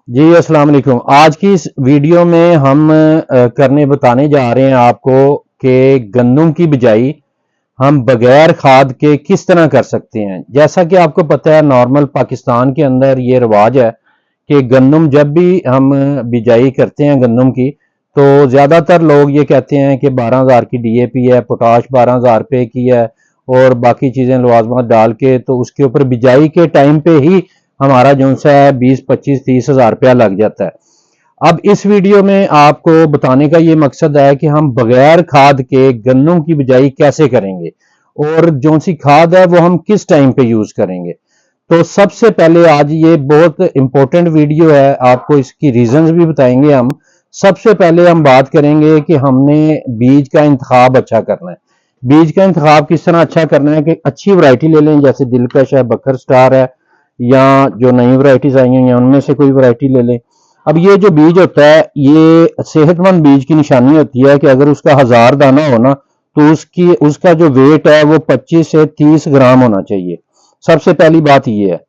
जी अस्सलाम वालेकुम। आज की इस वीडियो में हम बताने जा रहे हैं आपको कि गंदम की बिजाई हम बगैर खाद के किस तरह कर सकते हैं। जैसा कि आपको पता है, नॉर्मल पाकिस्तान के अंदर ये रिवाज है कि गंदम जब भी हम बिजाई करते हैं गंदम की, तो ज़्यादातर लोग ये कहते हैं कि 12,000 की डीएपी है, पोटाश 12,000 रुपये की है और बाकी चीज़ें लवाजमात डाल के तो उसके ऊपर बिजाई के टाइम पे ही हमारा जो सा है 20, 25, 30 हज़ार रुपया लग जाता है। अब इस वीडियो में आपको बताने का ये मकसद है कि हम बगैर खाद के गन्नों की बिजाई कैसे करेंगे और जो सी खाद है वो हम किस टाइम पे यूज करेंगे। तो सबसे पहले आज ये बहुत इंपॉर्टेंट वीडियो है, आपको इसकी रीजंस भी बताएंगे हम। सबसे पहले हम बात करेंगे कि हमने बीज का इंतखाब अच्छा करना है। बीज का इंतखाब किस तरह अच्छा करना है कि अच्छी वैरायटी ले लें, जैसे दिलकश है, बकर स्टार है, या जो नई वैरायटीज आई हुई हैं उनमें से कोई वैरायटी ले लें। अब ये जो बीज होता है, ये सेहतमंद बीज की निशानी होती है कि अगर उसका 1000 दाना हो ना, तो उसका जो वेट है वो 25 से 30 ग्राम होना चाहिए। सबसे पहली बात ये है।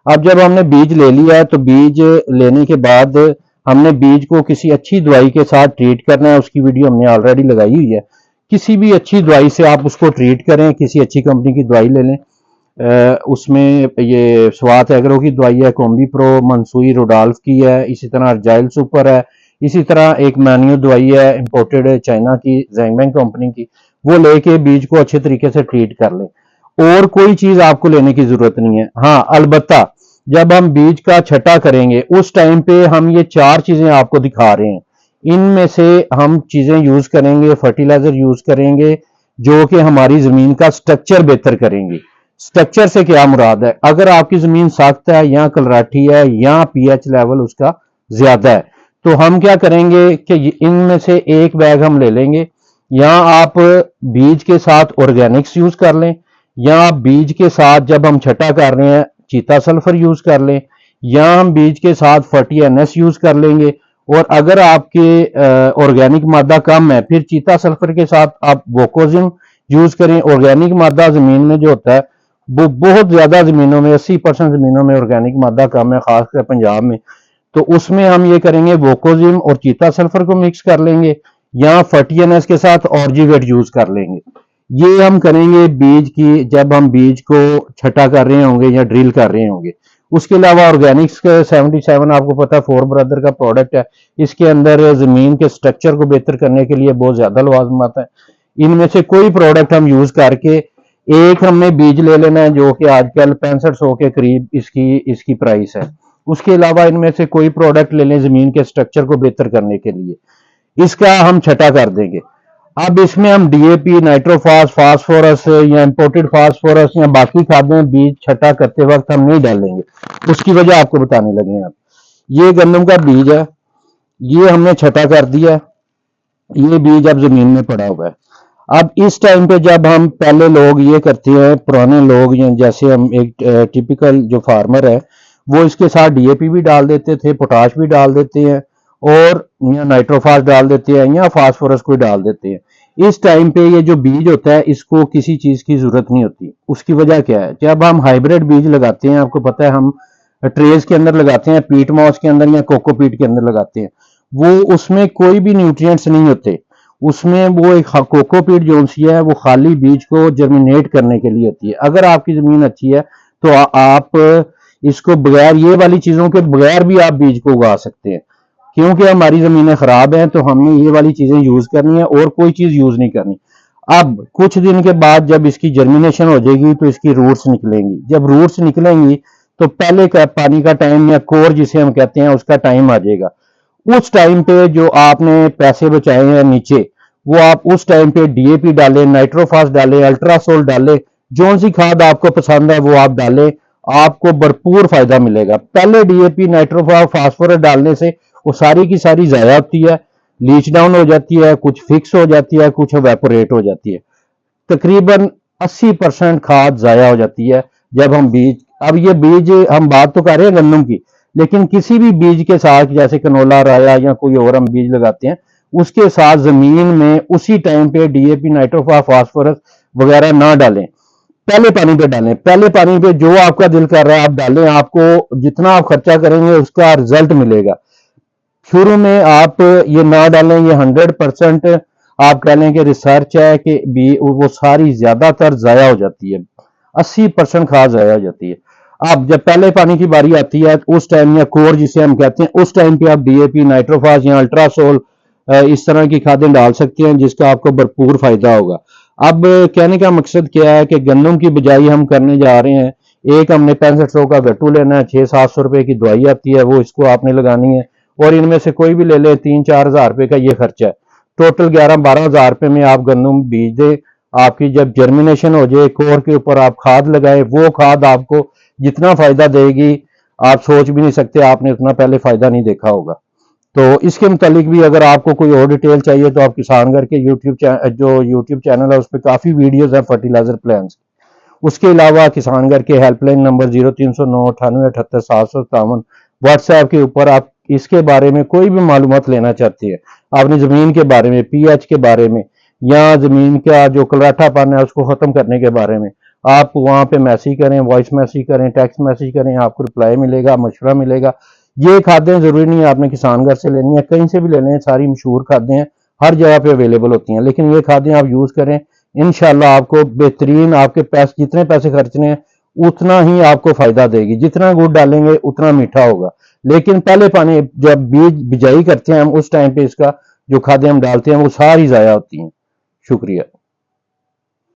अब जब हमने बीज ले लिया है, तो बीज लेने के बाद हमने बीज को किसी अच्छी दवाई के साथ ट्रीट करना है। उसकी वीडियो हमने ऑलरेडी लगाई हुई है। किसी भी अच्छी दवाई से आप उसको ट्रीट करें, किसी अच्छी कंपनी की दवाई ले लें। उसमें ये स्वात एग्रो की दवाई है, कॉम्बी प्रो, मंसूई रोडाल्फ की है, इसी तरह अर्जाइल सुपर है, इसी तरह एक मैन्यू दवाई है इंपोर्टेड चाइना की, जैंगबैंग कंपनी की। वो लेके बीज को अच्छे तरीके से ट्रीट कर लें, और कोई चीज आपको लेने की जरूरत नहीं है। हाँ, अलबत्ता जब हम बीज का छटा करेंगे उस टाइम पे हम ये 4 चीजें आपको दिखा रहे हैं। इनमें से हम चीजें यूज करेंगे, फर्टिलाइजर यूज करेंगे जो कि हमारी जमीन का स्ट्रक्चर बेहतर करेंगी। स्ट्रक्चर से क्या मुराद है? अगर आपकी जमीन सख्त है या कलराठी है या पीएच लेवल उसका ज्यादा है, तो हम क्या करेंगे कि इनमें से एक बैग हम ले लेंगे। या आप बीज के साथ ऑर्गेनिक्स यूज कर लें, या बीज के साथ जब हम छटा कर रहे हैं चीता सल्फर यूज कर लें, या हम बीज के साथ फर्टी एनएस यूज कर लेंगे। और अगर आपके ऑर्गेनिक मादा कम है, फिर चीता सल्फर के साथ आप वोकोजिम यूज करें। ऑर्गेनिक मादा जमीन में जो होता है वो बहुत ज्यादा जमीनों में 80% जमीनों में ऑर्गेनिक मादा कम है, खासकर पंजाब में। तो उसमें हम ये करेंगे, वोकोजिम और चीता सल्फर को मिक्स कर लेंगे, या फर्टियनस के साथ ऑर्जिवेट यूज कर लेंगे। ये हम करेंगे बीज की, जब हम बीज को छटा कर रहे होंगे या ड्रिल कर रहे होंगे। उसके अलावा ऑर्गेनिक्स का 77 आपको पता है फोर ब्रदर का प्रोडक्ट है। इसके अंदर जमीन के स्ट्रक्चर को बेहतर करने के लिए बहुत ज्यादा लवाजमात है। इनमें से कोई प्रोडक्ट हम यूज करके, एक हमने बीज ले लेना है जो कि आजकल 6500 के करीब इसकी प्राइस है। उसके अलावा इनमें से कोई प्रोडक्ट ले लें जमीन के स्ट्रक्चर को बेहतर करने के लिए, इसका हम छटा कर देंगे। अब इसमें हम डीएपी, नाइट्रोफास, फास्फोरस या इंपोर्टेड फास्फोरस या बाकी खादें बीज छटा करते वक्त हम नहीं डालेंगे। उसकी वजह आपको बताने लगे हैं। ये गंदम का बीज है, ये हमने छटा कर दिया। ये बीज अब जमीन में पड़ा हुआ है। अब इस टाइम पे जब हम, पहले लोग ये करते हैं, पुराने लोग, जैसे हम एक टिपिकल जो फार्मर है वो इसके साथ डीएपी भी डाल देते थे, पोटाश भी डाल देते हैं, और या नाइट्रोफास डाल देते हैं, या फास्फोरस को डाल देते हैं। इस टाइम पे ये जो बीज होता है इसको किसी चीज की जरूरत नहीं होती। उसकी वजह क्या है? जब हम हाइब्रिड बीज लगाते हैं, आपको पता है हम ट्रेज के अंदर लगाते हैं, पीट मॉस के अंदर या कोकोपीट के अंदर लगाते हैं, वो उसमें कोई भी न्यूट्रिएंट्स नहीं होते। उसमें वो एक कोकोपीट जो सी है वो खाली बीज को जर्मिनेट करने के लिए होती है। अगर आपकी जमीन अच्छी है तो आप इसको बगैर ये वाली चीजों के बगैर भी आप बीज को उगा सकते हैं। क्योंकि हमारी जमीनें खराब हैं तो हमने ये वाली चीजें यूज करनी है और कोई चीज यूज नहीं करनी। अब कुछ दिन के बाद जब इसकी जर्मिनेशन हो जाएगी तो इसकी रूट्स निकलेंगी। जब रूट्स निकलेंगी तो पहले का पानी का टाइम, या कोर जिसे हम कहते हैं, उसका टाइम आ जाएगा। उस टाइम पे जो आपने पैसे बचाए हैं नीचे, वो आप उस टाइम पे डीएपी डालें, नाइट्रोफास डालें, अल्ट्रासोल डालें, जो सी खाद आपको पसंद है वो आप डालें, आपको भरपूर फायदा मिलेगा। पहले डीएपी, नाइट्रोफास, फास्फोरस डालने से वो सारी की सारी जाया होती है, लीच डाउन हो जाती है, कुछ फिक्स हो जाती है, कुछ एवेपोरेट हो जाती है। तकरीबन 80% खाद जाया हो जाती है जब हम बीज, अब ये बीज हम बात तो कर रहे हैं गंदम की, लेकिन किसी भी बीज के साथ, जैसे कनोला, राया या कोई और हम बीज लगाते हैं, उसके साथ जमीन में उसी टाइम पे डीएपी, नाइट्रोफा, फास्फोरस वगैरह ना डालें। पहले पानी पे डालें, पहले पानी पे जो आपका दिल कर रहा है आप डालें, आपको जितना आप खर्चा करेंगे उसका रिजल्ट मिलेगा। शुरू में आप ये ना डालें, ये 100% आप कह लें कि रिसर्च है कि भी वो सारी ज्यादातर जाया हो जाती है, 80% खाद जाया हो जाती है। आप जब पहले पानी की बारी आती है उस टाइम, या कोर जिसे हम कहते हैं, उस टाइम पे आप डीएपी, नाइट्रोफास या अल्ट्रासोल इस तरह की खादें डाल सकते हैं जिसका आपको भरपूर फायदा होगा। अब कहने का मकसद क्या है कि गंदम की बिजाई हम करने जा रहे हैं, एक हमने 6500 का गट्टू लेना है, 600-700 रुपए की दवाई आती है, वो इसको आपने लगानी है, और इनमें से कोई भी ले ले, 3-4 हजार रुपए का ये खर्चा है। टोटल 11-12 हजार रुपए में आप गंदम बीज दे, आपकी जब जर्मिनेशन हो जाए, कोर के ऊपर आप खाद लगाए, वो खाद आपको जितना फायदा देगी आप सोच भी नहीं सकते, आपने उतना पहले फायदा नहीं देखा होगा। तो इसके मुतालिक भी अगर आपको कोई और डिटेल चाहिए तो आप किसान घर के यूट्यूब चैनल है, उस पर काफ़ी वीडियोज़ हैं फर्टिलाइजर प्लान्स। उसके अलावा किसान घर के हेल्पलाइन नंबर 0309 98 78 757, व्हाट्सएप के ऊपर आप इसके बारे में कोई भी मालूमात लेना चाहते हैं, आपने ज़मीन के बारे में, पीएच के बारे में, या ज़मीन का जो कलराठापन है उसको ख़त्म करने के बारे में, आप वहाँ पे मैसेज करें, वॉइस मैसेज करें, टेक्स्ट मैसेज करें, आपको रिप्लाई मिलेगा, मशवरा मिलेगा। ये खादें ज़रूरी नहीं है आपने किसान घर से लेनी है, कहीं से भी ले लें, सारी मशहूर खादें हैं, हर जगह पे अवेलेबल होती हैं, लेकिन ये खादें आप यूज़ करें, इंशाल्लाह आपको बेहतरीन, आपके पैसे जितने पैसे खर्चने हैं उतना ही आपको फायदा देगी, जितना गुड़ डालेंगे उतना मीठा होगा। लेकिन पहले पानी जब बीज बिजाई करते हैं हम, उस टाइम पे इसका जो खादें हम डालते हैं वो सारी ज़ाया होती हैं। शुक्रिया।